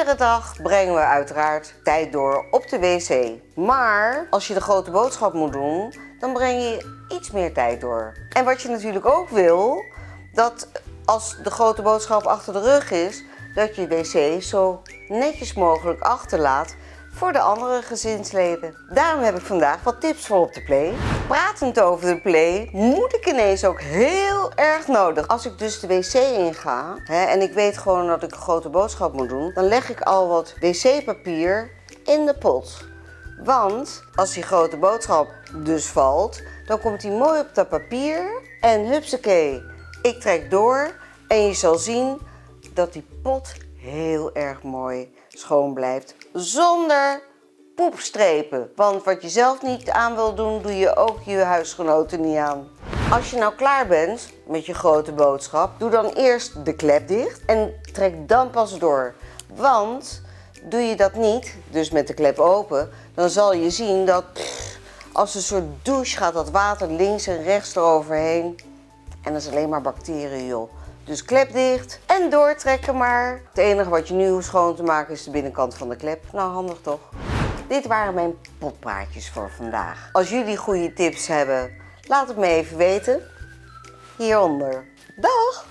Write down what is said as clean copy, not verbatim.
Iedere dag brengen we uiteraard tijd door op de wc. Maar als je de grote boodschap moet doen, dan breng je iets meer tijd door. En wat je natuurlijk ook wil, dat als de grote boodschap achter de rug is, dat je wc zo netjes mogelijk achterlaat voor de andere gezinsleden. Daarom heb ik vandaag wat tips voor op de play. Pratend over de play moet ik ineens ook heel erg nodig. Als ik dus de wc inga en ik weet gewoon dat ik een grote boodschap moet doen, dan leg ik al wat wc-papier in de pot. Want als die grote boodschap dus valt, dan komt die mooi op dat papier en hupsakee, ik trek door en je zal zien dat die pot heel erg mooi schoon blijft zonder poepstrepen. Want wat je zelf niet aan wil doen, doe je ook je huisgenoten niet aan. Als je nou klaar bent met je grote boodschap, doe dan eerst de klep dicht en trek dan pas door. Want doe je dat niet, dus met de klep open, dan zal je zien dat als een soort douche gaat dat water links en rechts eroverheen. En dat is alleen maar bacteriën, joh. Dus klep dicht en doortrekken maar. Het enige wat je nu hoeft schoon te maken is de binnenkant van de klep. Nou, handig toch? Dit waren mijn potpraatjes voor vandaag. Als jullie goede tips hebben, laat het me even weten. Hieronder. Dag!